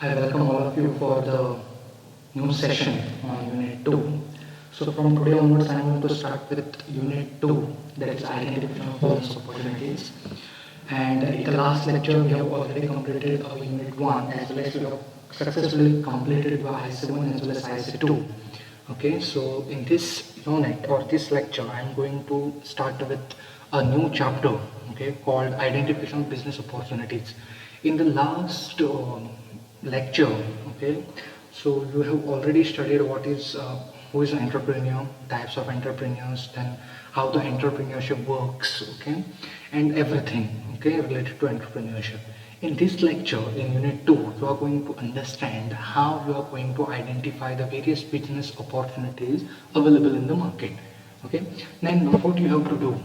I welcome all of you for the new session on Unit 2. So from today onwards, I'm going to start with Unit 2, that is Identification of Business Opportunities. And in the last lecture, we have already completed our Unit 1 as well as we have successfully completed your I7 as well as IC2. Okay, so in this unit or this lecture, I'm going to start with a new chapter, okay, called Identification of Business Opportunities. In the last lecture, okay, so you have already studied what is who is an entrepreneur, types of entrepreneurs, then how the entrepreneurship works, okay, and everything, okay, related to entrepreneurship. In this lecture, in Unit 2, you are going to understand how you are going to identify the various business opportunities available in the market. Okay, then now what you have to do,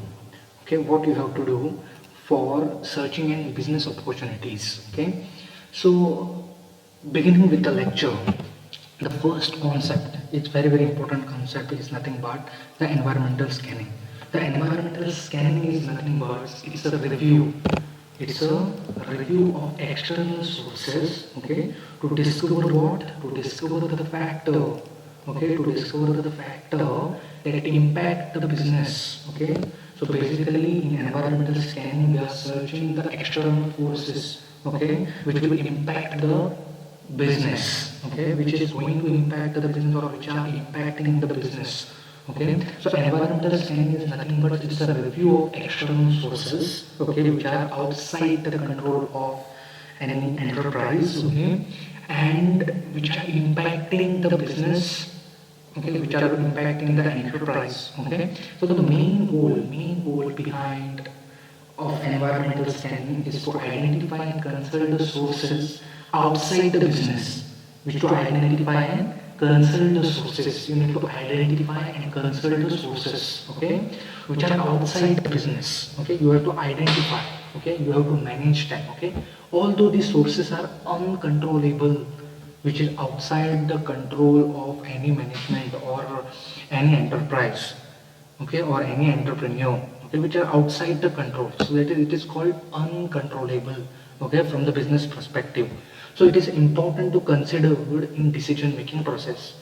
okay, what you have to do for searching in business opportunities. Okay, so beginning with the lecture, the first concept, it's very important concept, is nothing but the environmental scanning. The environmental scanning is nothing but it's a review. It's a review of external sources, okay, to discover what? To discover the factor, okay, to discover the factor that impact the business, okay. So basically, in environmental scanning, we are searching the external forces, okay, which will impact the business, okay, which is going to impact the business or which are impacting the business. Okay, so environmental scanning is nothing but it's a review of external sources, okay, which are outside the control of any enterprise, okay, and which are impacting the business, okay, which are impacting the enterprise, okay. So the main goal behind of environmental scanning is to identify and consult the sources outside the business, which to identify and consult the sources. You need to identify and consult the sources, okay, which are outside the business. Okay, you have to identify. Okay, you have to manage them. Okay, although these sources are uncontrollable, which is outside the control of any management or any enterprise, okay, or any entrepreneur, okay, which are outside the control, so that it is called uncontrollable, okay, from the business perspective. So it is important to consider in decision making process.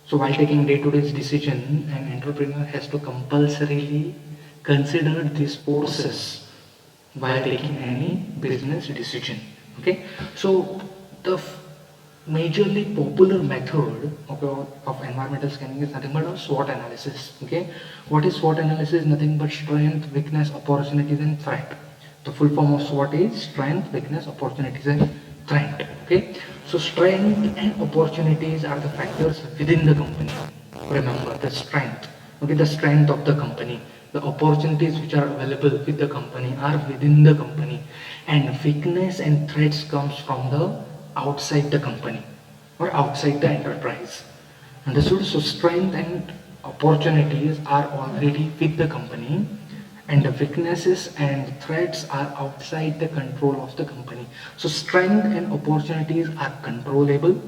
So while taking day-to-day decision, an entrepreneur has to compulsorily consider these forces while taking any business decision, okay. So the majorly popular method of environmental scanning is nothing but a SWOT analysis. Okay, what is SWOT analysis? Nothing but strength, weakness, opportunities, and threat. The full form of SWOT is strength, weakness, opportunities, and threat. Okay, so strength and opportunities are the factors within the company. Remember the strength. Okay, the strength of the company. The opportunities which are available with the company are within the company, and weakness and threats comes from the outside the company or outside the enterprise. Understood? So strength and opportunities are already with the company, and the weaknesses and threats are outside the control of the company. So strength and opportunities are controllable,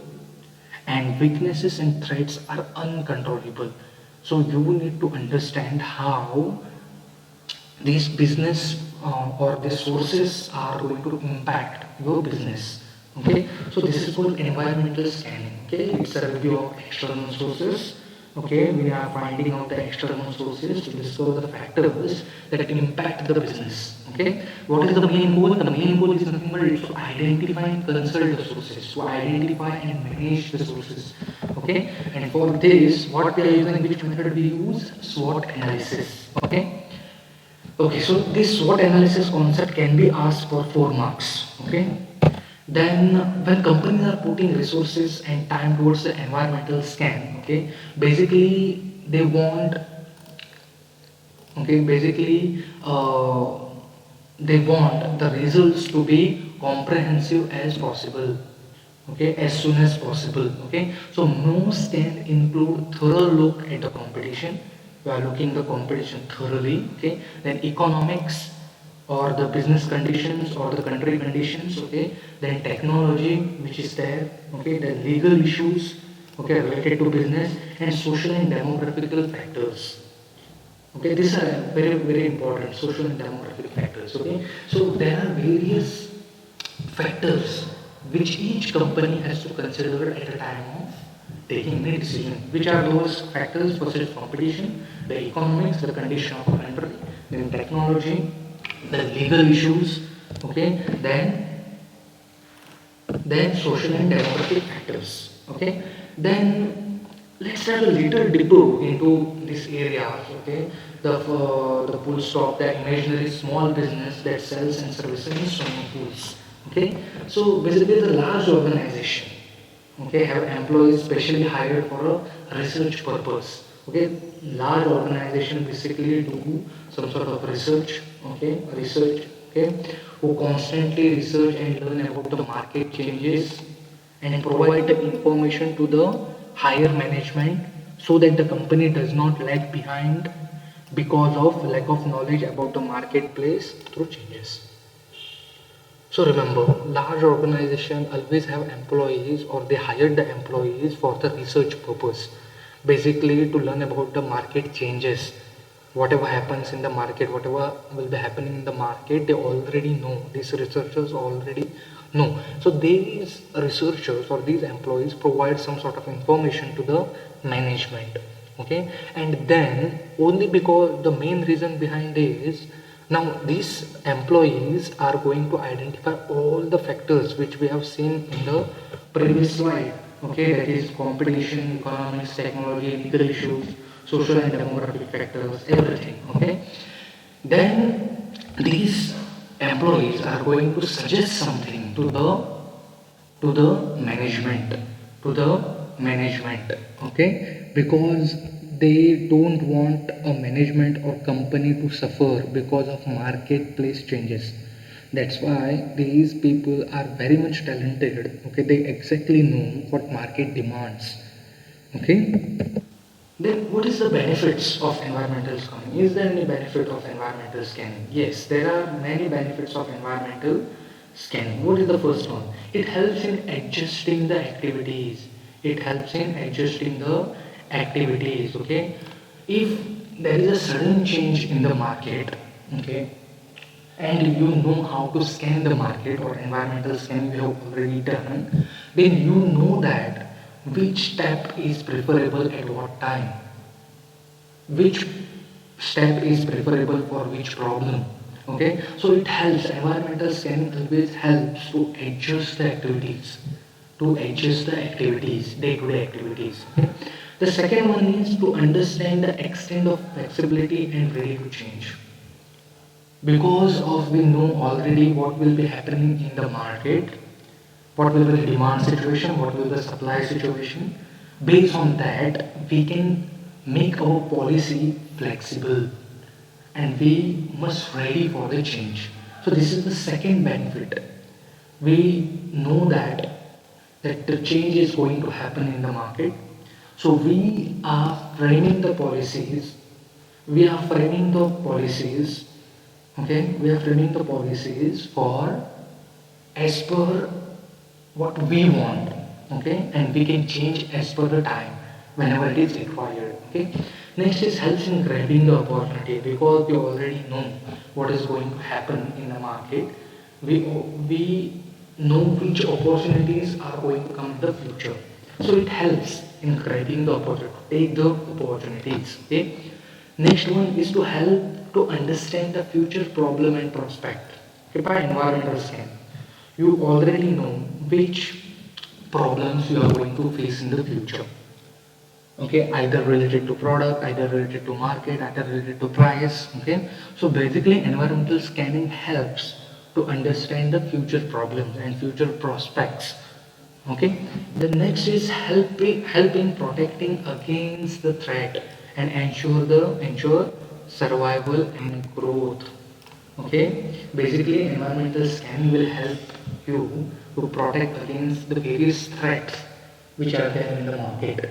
and weaknesses and threats are uncontrollable. So you need to understand how these business or the sources are going to impact your business. Okay, so this is called environmental scanning. Okay, it's a review of external sources. Okay, we are finding out the external sources to discover the factors that impact the business. Okay, what is the main goal? The main goal is nothing but to identify and consult the sources, to identify and manage the sources. Okay, and for this, what we are using, which method we use? SWOT analysis. Okay. Okay, so this SWOT analysis concept can be asked for 4 marks. Okay, then when companies are putting resources and time towards the environmental scan, okay, basically they want, okay, they want the results to be comprehensive as possible, okay, as soon as possible. Okay, so no scan include thorough look at the competition. We are looking the competition thoroughly. Okay, then economics or the business conditions or the country conditions, okay, then technology which is there, okay, then legal issues, okay, related to business, and social and demographical factors. Okay, these are very important, social and demographic factors. Okay, so there are various factors which each company has to consider at the time of taking a decision. Which are those factors? First is competition, the economics, the condition of the country, then technology, the legal issues, okay, then social and demographic factors, okay. Then let's have a little deeper into this area, okay. The full stop, the imaginary small business that sells and services swimming pools, okay. So basically the large organization, okay, have employees specially hired for a research purpose, okay. Large organization basically do some sort of research, okay, who constantly research and learn about the market changes and provide the information to the higher management so that the company does not lag behind because of lack of knowledge about the marketplace through changes. So remember, large organizations always have employees or they hire the employees for the research purpose. Basically to learn about the market changes. Whatever happens in the market, whatever will be happening in the market, they already know. These researchers already know. So these researchers or these employees provide some sort of information to the management. Okay, and then only because the main reason behind is now these employees are going to identify all the factors which we have seen in the previous slide. Okay, that is competition, economics, technology, legal issues, social and demographic factors, everything. Okay, then these employees are going to suggest something to the management, to the management, okay, because they don't want a management or company to suffer because of marketplace changes. That's why these people are very much talented, okay, they exactly know what market demands, okay. Then what is the benefits of environmental scanning? Is there any benefit of environmental scanning? Yes, there are many benefits of environmental scanning. What is the first one? It helps in adjusting the activities. It helps in adjusting the activities, okay? If there is a sudden change in the market, okay, and you know how to scan the market or environmental scanning you have already done, then you know that which step is preferable at what time, which step is preferable for which problem, okay. So it helps, environmental scanning always helps to adjust the activities, day-to-day activities, okay? The second one is to understand the extent of flexibility and ready to change, because of we know already what will be happening in the market, what will be the demand situation, what will be the supply situation. Based on that, we can make our policy flexible and we must ready for the change. So this is the second benefit. We know that the change is going to happen in the market. So we are framing the policies. We are framing the policies. Okay, we are framing the policies for as per what we want, okay, and we can change as per the time whenever it is required, okay. Next is helps in grabbing the opportunity, because we already know what is going to happen in the market. We know which opportunities are going to come in the future, so it helps in grabbing the opportunity, take the opportunities, okay. Next one is to help to understand the future problem and prospect, okay, by environmental scan. You already know which problems you are going to face in the future, okay, either related to product, either related to market, either related to price, okay. So basically environmental scanning helps to understand the future problems and future prospects, okay. The next is helping protecting against the threat and ensure survival and growth, okay. Basically environmental scanning will help you to protect against the various threats which are there in the market,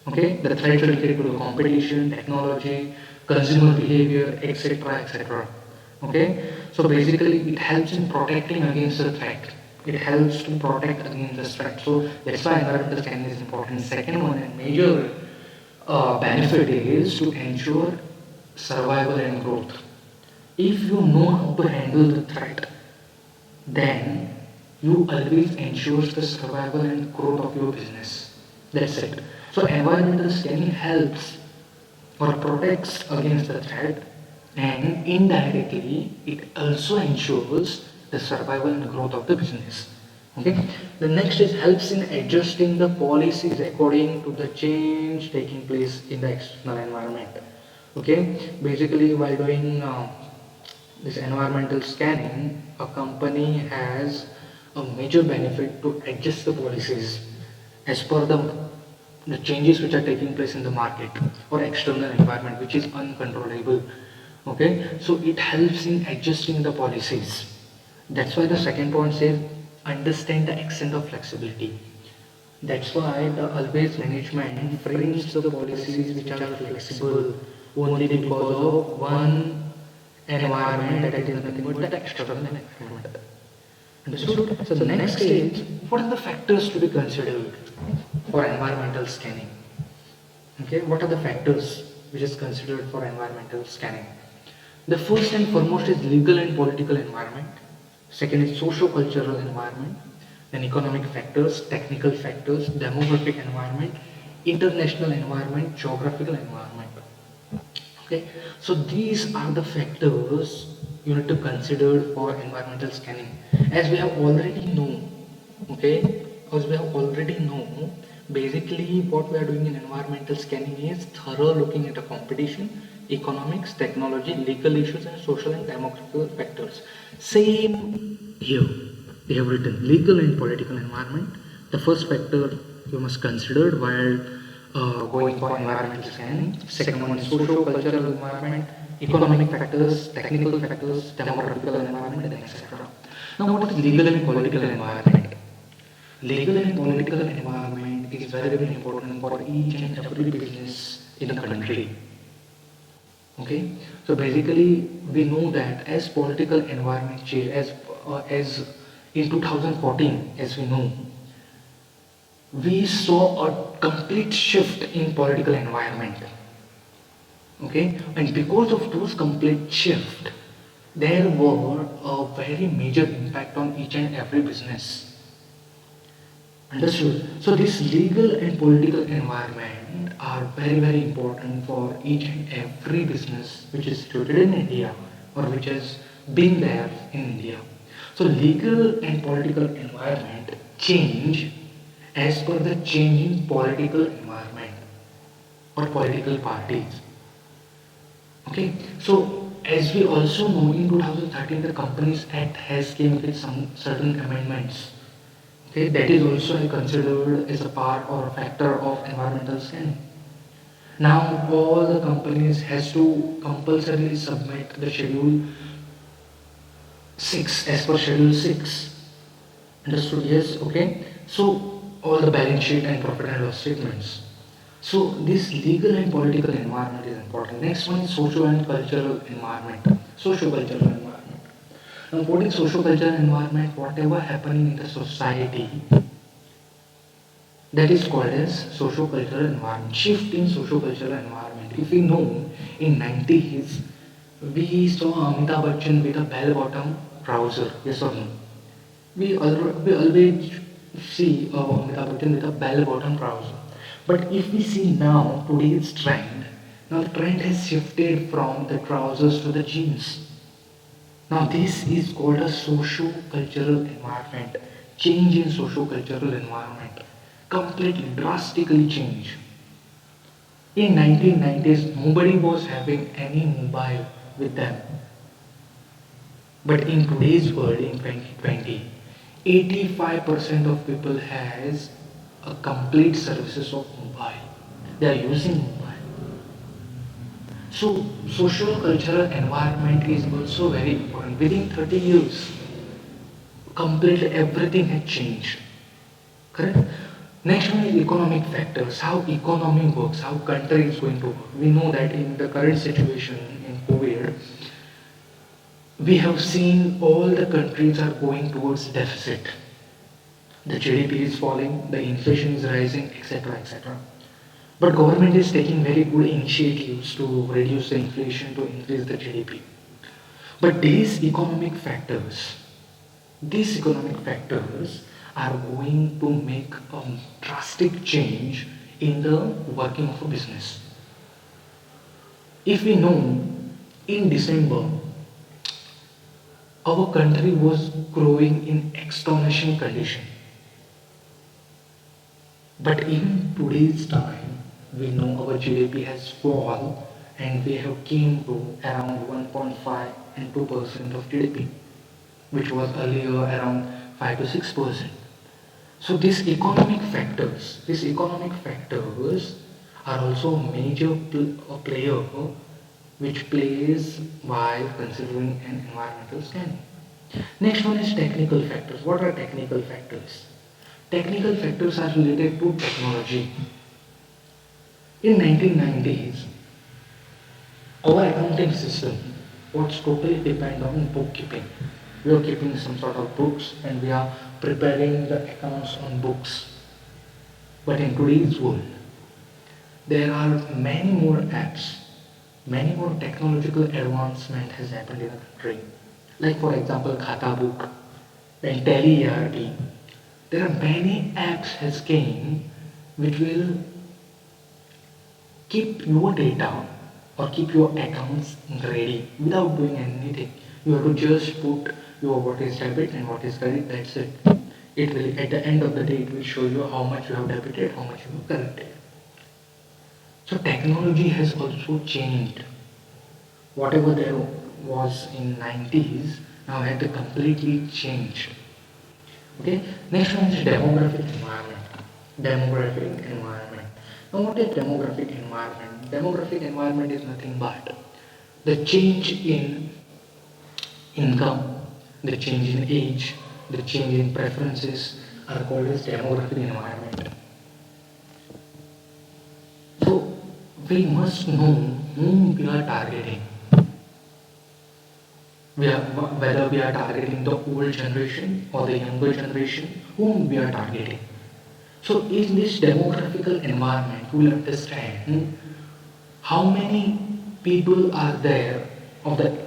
okay. The threats related to the competition, technology, consumer behavior, etc, etc, okay. So basically it helps in protecting against the threat, it helps to protect against the threat. So that's why environmental scanning is important. Second one and major benefit is to ensure survival and growth. If you know how to handle the threat, then you always ensures the survival and growth of your business. That's it. So environmental scanning helps or protects against the threat, and indirectly it also ensures the survival and growth of the business. Okay. The next is helps in adjusting the policies according to the change taking place in the external environment. Okay. Basically, while doing this environmental scanning, a company has a major benefit to adjust the policies as per the changes which are taking place in the market or external environment which is uncontrollable. Okay, so it helps in adjusting the policies. That's why the second point says understand the extent of flexibility. That's why the always management frames the policies which are flexible only because of one environment, that is nothing but the external environment. Understood? So the next stage, what are the factors to be considered for environmental scanning? Okay, what are the factors which is considered for environmental scanning? The first and foremost is legal and political environment. Second is socio-cultural environment. Then economic factors, technical factors, demographic environment, international environment, geographical environment. Okay, so these are the factors you need to consider for environmental scanning. As we have already known, okay, as we have already known, basically what we are doing in environmental scanning is thorough looking at a competition, economics, technology, legal issues, and social and demographic factors. Same here. They have written legal and political environment. The first factor you must consider while going for environmental scanning. Second one is socio-cultural environment, economic factors, technical factors, demographical environment, and etc. Now, what is legal and political environment? Legal and political environment is very, very important for each and every business in the country. Okay, so basically we know that as political environment change, as in 2014, as we know, we saw a complete shift in political environment. Okay, and because of those complete shift, there were a very major impact on each and every business. Understood? So this legal and political environment are very, very important for each and every business which is situated in India or which has been there in India. So legal and political environment change as per the changing political environment or political parties. Okay, so as we also know, in 2013 the Companies Act has came with some certain amendments. Okay, that is also considered as a part or a factor of environmental scanning. Now all the companies has to compulsorily submit the schedule 6 as per schedule 6. Understood? Yes. Okay. So all the balance sheet and profit and loss statements. So this legal and political environment is important. Next one is social and cultural environment. Socio-cultural environment. Now what is socio-cultural environment? Whatever happening in the society, that is called as socio-cultural environment. Shift in socio-cultural environment. If we know in 90s, we saw Amitabh Bachchan with a bell-bottom trouser. Yes or no? We always see Amitabh Bachchan with a bell-bottom trouser. But if we see now today's trend, now the trend has shifted from the trousers to the jeans. Now this is called a socio-cultural environment. Change in socio-cultural environment. Completely, drastically change. In 1990s, nobody was having any mobile with them. But in today's world, in 2020, 85% of people has a complete services of mobile. They are using mobile. So social cultural environment is also very important. Within 30 years, completely everything has changed. Correct? Next one is economic factors. How economy works, how country is going to work. We know that in the current situation in COVID, we have seen all the countries are going towards deficit. The GDP is falling, the inflation is rising, etc. etc. But government is taking very good initiatives to reduce the inflation, to increase the GDP. But these economic factors, these economic factors are going to make a drastic change in the working of a business. If we know, in December, our country was growing in astonishing condition. But in today's time, we know our GDP has fallen and we have came to around 1.5 and 2% of GDP, which was earlier around 5 to 6%. So these economic factors are also a major player which plays while considering an environmental scanning. Next one is technical factors. What are technical factors? Technical factors are related to technology. In 1990s, our accounting system was totally dependent on bookkeeping. We are keeping some sort of books and we are preparing the accounts on books. But in today's world, there are many more apps, many more technological advancement has happened in the country. Like for example, Khata Book and Tally ERP. There are many apps has came which will keep your data or keep your accounts ready without doing anything. You have to just put your what is debit and what is credit, that's it. It will at the end of the day it will show you how much you have debited, how much you have credited. So technology has also changed. Whatever there was in 90s now had to completely change. Okay, next one is demographic environment. Demographic environment. Now what is demographic environment? Demographic environment is nothing but the change in income, the change in age, the change in preferences are called as demographic environment. So we must know whom we are targeting. Whether we are targeting the old generation or the younger generation, whom we are targeting. So in this demographical environment, we will understand how many people are there of the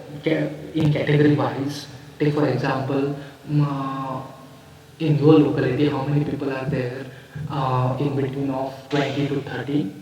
in category wise. Take for example, in your locality, how many people are there in between of 20 to 30